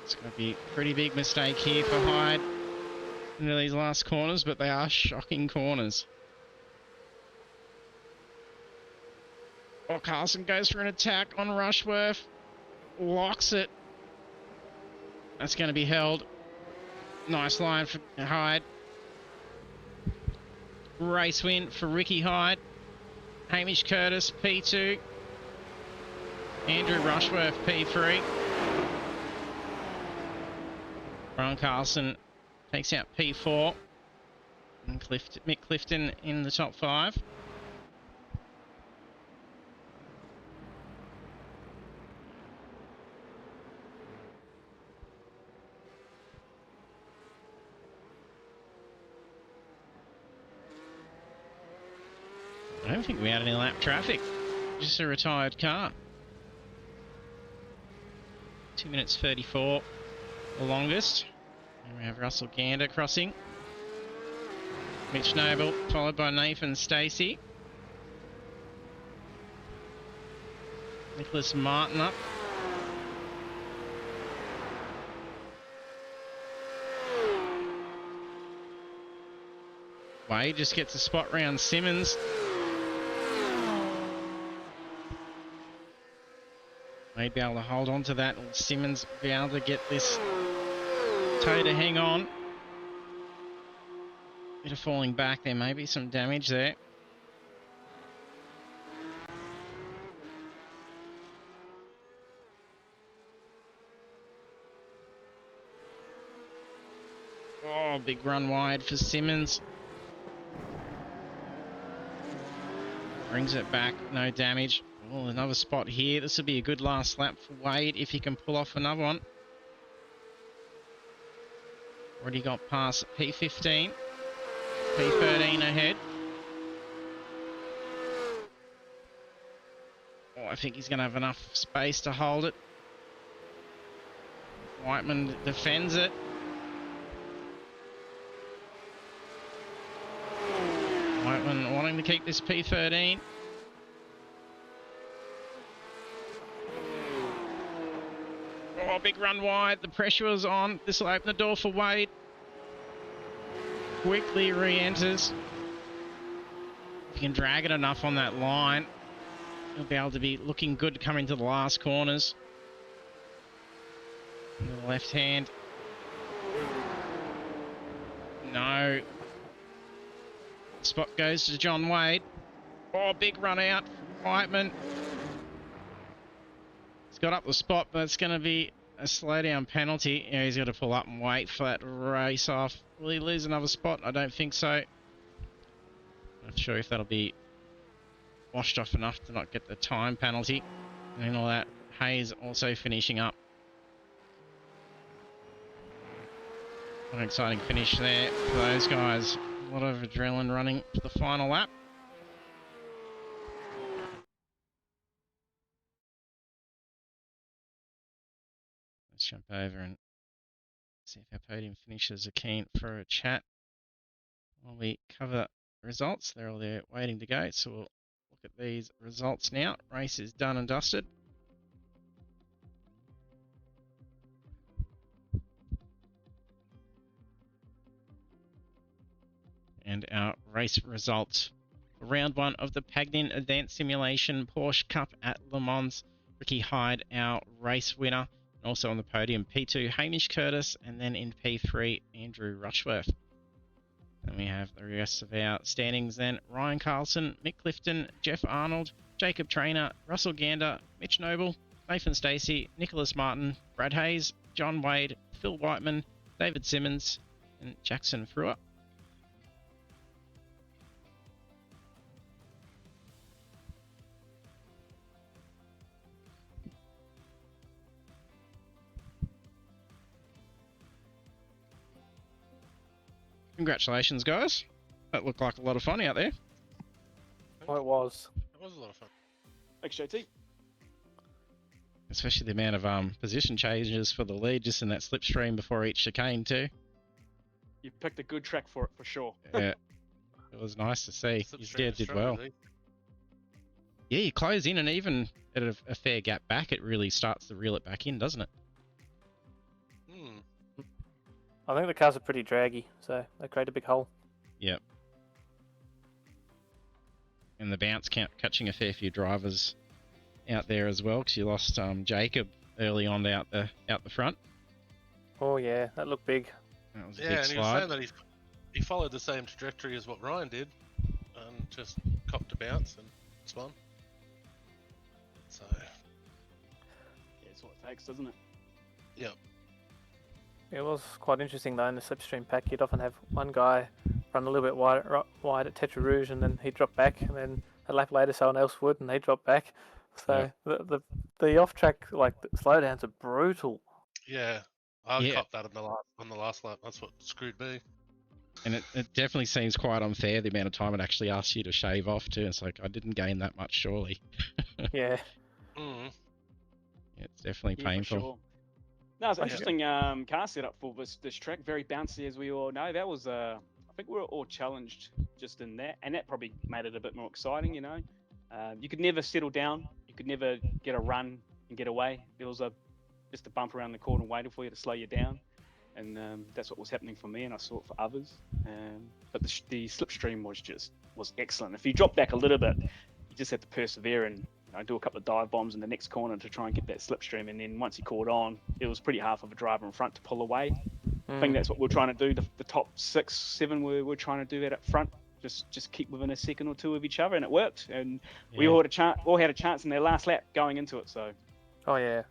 It's going to be a pretty big mistake here for Hyde into these last corners, but they are shocking corners. Oh, Carlson goes for an attack on Rushworth. Locks it. That's going to be held. Nice line for Hyde. Race win for Ricky Hyde. Hamish Curtis, P2. Andrew Rushworth, P3. Brian Carlson takes out P4. And Mick Clifton in the top 5. I don't think we had any lap traffic. Just a retired car. 2 minutes 34, the longest. And we have Russell Gander crossing. Mitch Noble, followed by Nathan Stacey. Nicholas Martin up. Wade just gets a spot round Simmons. Wade be able to hold on to that, and Simmons be able to get this toe to hang on. Bit of falling back there, maybe some damage there. Oh, big run wide for Simmons. Brings it back, no damage. Oh, another spot here. This will be a good last lap for Wade if he can pull off another one. Already got past P15. P13 ahead. Oh, I think he's going to have enough space to hold it. Whiteman defends it. Whiteman wanting to keep this P13. Oh, big run wide. The pressure is on. This will open the door for Wade. Quickly re-enters. If you can drag it enough on that line, he'll be able to be looking good coming to the last corners. The left hand. No. Spot goes to John Wade. Oh, big run out from Whiteman. He's got up the spot, but it's going to be a slow down penalty. Yeah, he's got to pull up and wait for that race off. Will he lose another spot? I don't think so. Not sure if that'll be washed off enough to not get the time penalty. And then all that Hayes also finishing up. What an exciting finish there for those guys. A lot of adrenaline running for the final lap. Let's jump over and See if our podium finishers are keen for a chat while we cover results. They're all there waiting to go, so we'll look at these results now. Race is done and dusted. And our race results for round 1 of the Pagnian Advanced Simulation Porsche Cup at Le Mans. Ricky Hyde, our race winner. And also on the podium, P2, Hamish Curtis, and then in P3, Andrew Rushworth. Then we have the rest of our standings then. Ryan Carlson, Mick Clifton, Jeff Arnold, Jacob Trainer, Russell Gander, Mitch Noble, Nathan Stacey, Nicholas Martin, Brad Hayes, John Wade, Phil Whiteman, David Simmons, and Jackson Frewer. Congratulations, guys. That looked like a lot of fun out there. Oh, it was. It was a lot of fun. Thanks, JT. Especially the amount of position changes for the lead just in that slipstream before each chicane too. You picked a good track for it, for sure. Yeah, it was nice to see. His dad did well. Really. Yeah, you close in and even at a fair gap back, it really starts to reel it back in, doesn't it? I think the cars are pretty draggy, so they create a big hole. Yep. And the bounce catching a fair few drivers out there as well, because you lost Jacob early on out the front. Oh yeah, that looked big. That was a Yeah, big and he was slide. saying that he followed the same trajectory as what Ryan did, and just copped a bounce and spun. So. Yeah, it's what it takes, doesn't it? Yep. It was quite interesting though in the slipstream pack. You'd often have one guy run a little bit wide at Tetra Rouge, and then he'd drop back, and then a lap later someone else would, and they'd drop back. So the off track the slowdowns are brutal. Yeah, I copped that on the last lap. That's what screwed me. And it definitely seems quite unfair the amount of time it actually asks you to shave off too. It's like, I didn't gain that much, surely. Yeah. Mm-hmm. Yeah, it's definitely painful. For sure. No, it's an interesting car setup for this track. Very bouncy, as we all know. That was, I think we were all challenged just in that, and that probably made it a bit more exciting. You know, you could never settle down. You could never get a run and get away. There was just a bump around the corner waiting for you to slow you down, and that's what was happening for me, and I saw it for others. But the slipstream was excellent. If you drop back a little bit, you just had to persevere and do a couple of dive bombs in the next corner to try and get that slipstream, and then once he caught on, it was pretty hard for the driver in front to pull away. I think that's what we're trying to do. The top 6, 7, we're trying to do that up front. Just keep within a second or two of each other, and it worked. And we all had a chance in their last lap going into it. So. Oh yeah.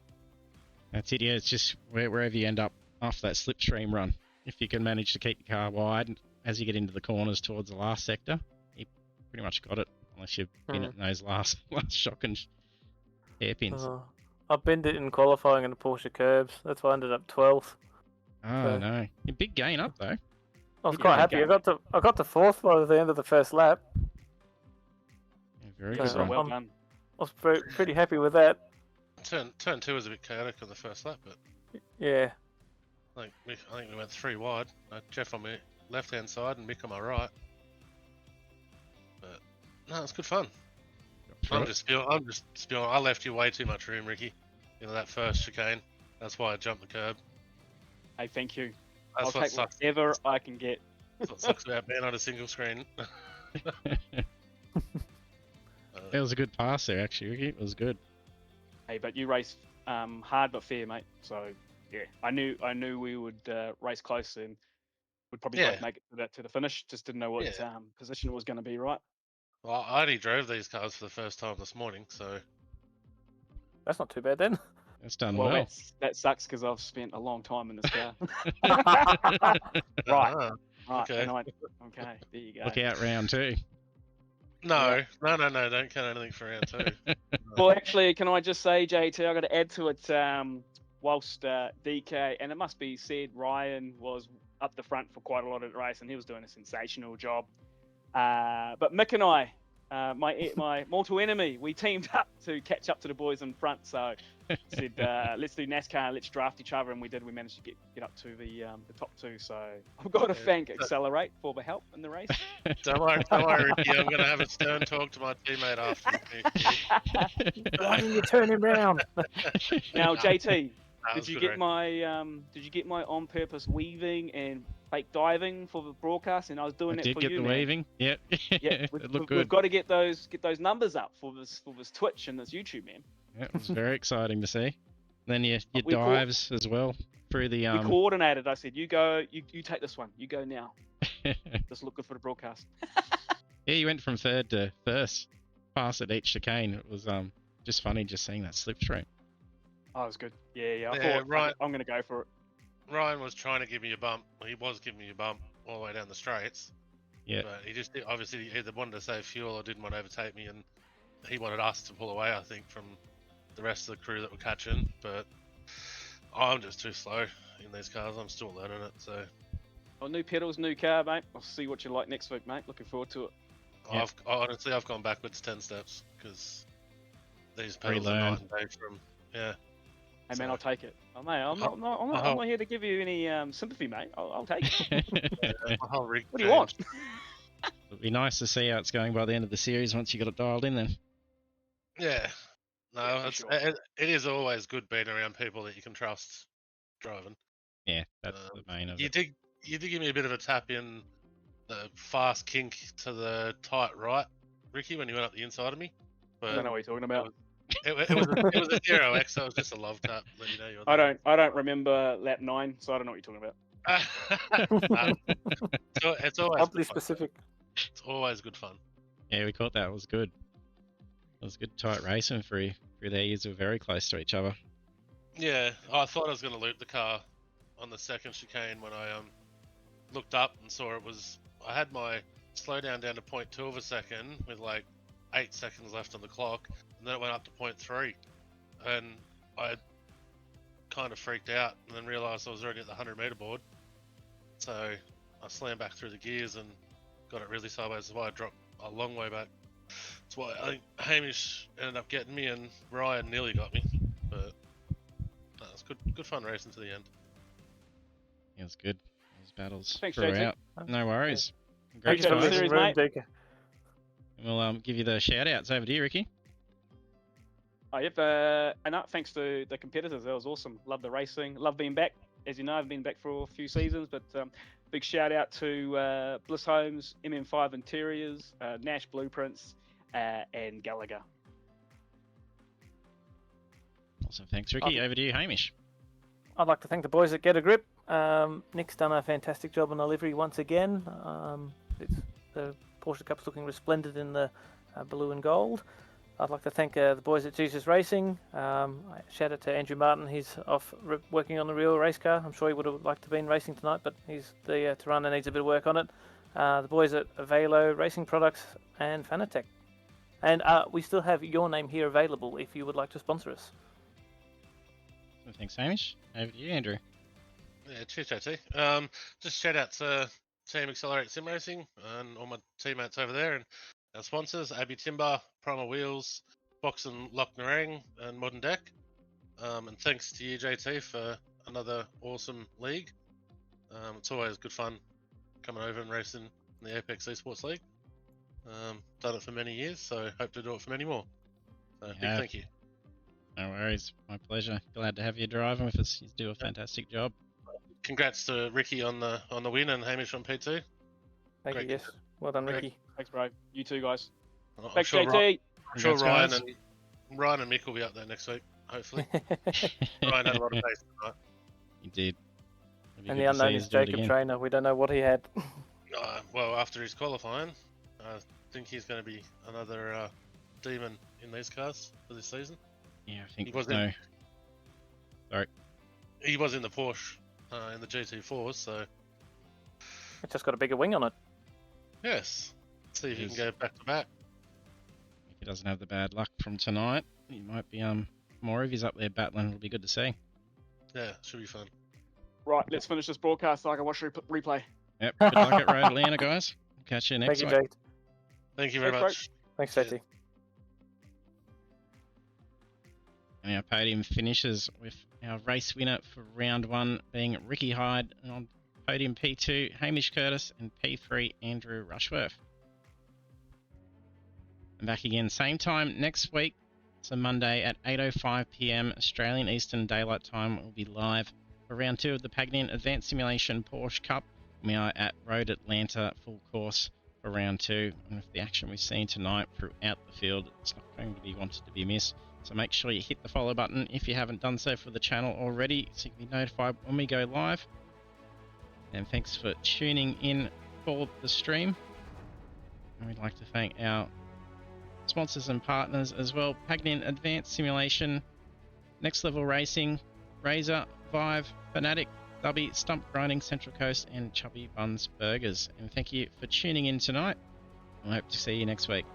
That's it. Yeah, it's just wherever you end up after that slipstream run. If you can manage to keep your car wide as you get into the corners towards the last sector, you pretty much got it. Unless you've been in those last shocking hairpins. I binned it in qualifying in the Porsche curbs. That's why I ended up 12th. Oh no, a big gain up though. I was quite happy. I got to 4th by the end of the first lap. Yeah, very good. good. Well done. I was pretty happy with that. Turn 2 was a bit chaotic on the first lap, but yeah. I think we went 3 wide. Jeff on my left hand side and Mick on my right. But no, it's good fun. I'm just spewing. I left you way too much room, Ricky. That first chicane. That's why I jumped the curb. Hey, thank you. That's I'll take whatever I can get. That's what sucks about being on a single screen. That was a good pass there, actually, Ricky. It was good. Hey, but you race hard but fair, mate. So yeah, I knew we would race close and would probably both make it to the finish. Just didn't know what position it was going to be, right? Well, I only drove these cars for the first time this morning, so That's not too bad then. That's done well. well. That sucks because I've spent a long time in this car. right. Okay. Okay, there you go. Look out, round 2. No, don't count anything for round 2. Well, actually, can I just say, JT, I've got to add to it. Whilst DK, and it must be said, Ryan was up the front for quite a lot of the race, and he was doing a sensational job. But Mick and I my mortal enemy. We teamed up to catch up to the boys in front. So said, let's do NASCAR, let's draft each other, and we did. We managed to get up to the top 2. So I've got to thank Accelerate for the help in the race. Don't worry, Ricky. I'm going to have a stern talk to my teammate after. Why didn't you turn him round? Now, JT, That did was you good, get Rick. my on-purpose weaving and fake diving for the broadcast? And I was doing I it did for get you, the man. weaving. Yep. Yeah, It looked we've good. got to get those numbers up for this Twitch and this YouTube, man. Yeah, it was very exciting to see. Then your We caught- dives as well through the We coordinated. I said, you go, you take this one. You go now. Just look good for the broadcast. Yeah, you went from third to first, past at each chicane. It was just funny just seeing that slipstream. Oh, it was good. Yeah. I Yeah, thought, right. I'm going to go for it. Ryan was trying to give me a bump. Well, he was giving me a bump all the way down the straights. Yeah. But he just obviously either wanted to save fuel or didn't want to overtake me, and he wanted us to pull away, I think, from the rest of the crew that were catching. But I'm just too slow in these cars. I'm still learning it. So Oh, new pedals, new car, mate. I'll see what you like next week, mate. Looking forward to it. Yeah. honestly, I've gone backwards 10 steps because these pedals are Relearn. night and day from. Yeah. Hey, man, So- I'll take it. Oh, mate, I'm not here to give you any sympathy, mate. I'll take it. My whole rig What do you want? changed. It'll be nice to see how it's going by the end of the series once you got it dialed in then. Yeah. No, Yeah, for it's, sure. it is always good being around people that you can trust driving. Yeah, that's the main of You it. did give me a bit of a tap in the fast kink to the tight right, Ricky, when you went up the inside of me. I don't know what you're talking about. It was a 0x, so it was just a love tap. Let you know you're there. I don't remember lap 9, so I don't know what you're talking about. It's always Oddly good fun. specific. It's always good fun. Yeah, we caught that. It was good. It was good tight racing through there. You were very close to each other. Yeah, I thought I was going to loop the car on the second chicane when I looked up and saw it was. I had my slowdown down to 0.2 of a second with like 8 seconds left on the clock, and then it went up to 0.3, and I kind of freaked out and then realised I was already at the 100-meter board. So I slammed back through the gears and got it really sideways. That's why I dropped a long way back. That's why I think Hamish ended up getting me and Ryan nearly got me, but no, it's good fun racing to the end. It was good. Those battles Thanks, JT. throughout. No worries. Great Thanks for guys. the series, mate. Deacon. And we'll give you the shout outs over to you, Ricky. Oh, yep. And thanks to the competitors. That was awesome. Love the racing. Love being back. As you know, I've been back for a few seasons, but big shout out to Bliss Homes, MM5 Interiors, Nash Blueprints, and Gallagher. Awesome. Thanks, Ricky. Over to you, Hamish. I'd like to thank the boys at Get a Grip. Nick's done a fantastic job on the livery once again. The Porsche Cup's looking resplendent in the blue and gold. I'd like to thank the boys at Jesus Racing. Shout out to Andrew Martin. He's off working on the real race car. I'm sure he would have liked to have been racing tonight, but he's the Tirana needs a bit of work on it. The boys at Avelo Racing Products and Fanatec. And we still have your name here available if you would like to sponsor us. Thanks, Hamish. Over to you, Andrew. Yeah, cheers, JT. Just shout out to Team Accelerate Sim Racing and all my teammates over there, and our sponsors, Abbey Timber, Primer Wheels, Box and Lock Narang, and Modern Deck. And thanks to you, JT, for another awesome league. It's always good fun coming over and racing in the Apex Esports League. Done it for many years, so hope to do it for many more. So big thank you. No worries. My pleasure. Glad to have you driving with us. You do a fantastic job. Congrats to Ricky on the win and Hamish on P2. Thank Great. you, yes. Well done, Ricky. Thanks, bro. You too, guys. I'm Thanks, sure JT. I'm sure Congrats, Ryan and Mick will be up there next week, hopefully. Ryan had a lot of pace tonight. You did. It'll be And good the to see unknown you is do it Jacob again. Trainer. We don't know what he had. Well, after his qualifying, I think he's going to be another demon in these cars for this season. Yeah, I think He was so. in- He was in the Porsche in the GT4s, so It's just got a bigger wing on it. yes. See if he can Yes. go back to back. If he doesn't have the bad luck from tonight, he might be more if he's up there battling. It'll be good to see. Yeah, should be fun. Right, let's finish this broadcast so I can watch replay. Yep. Good luck at Road Atlanta, guys. Catch you next Thank you, week. Jake. Thank you very Thanks, much. Thanks, Cheers. JT. And our podium finishes with our race winner for round 1 being Ricky Hyde, and on podium P2, Hamish Curtis, and P3, Andrew Rushworth. And back again, same time next week, so Monday at 8:05 p.m. Australian Eastern Daylight Time. We'll be live for round 2 of the Pagnian Advanced Simulation Porsche Cup. We are at Road Atlanta full course for round 2, and with the action we've seen tonight throughout the field, it's not going to be wanted to be missed. So make sure you hit the follow button if you haven't done so for the channel already, so you can be notified when we go live. And thanks for tuning in for the stream. And we'd like to thank our sponsors and partners as well: Pagnian Advanced Simulation, Next Level Racing, Razor, Vive, Fanatic, Dubby, Stump Grinding, Central Coast, and Chubby Buns Burgers. And thank you for tuning in tonight. I hope to see you next week.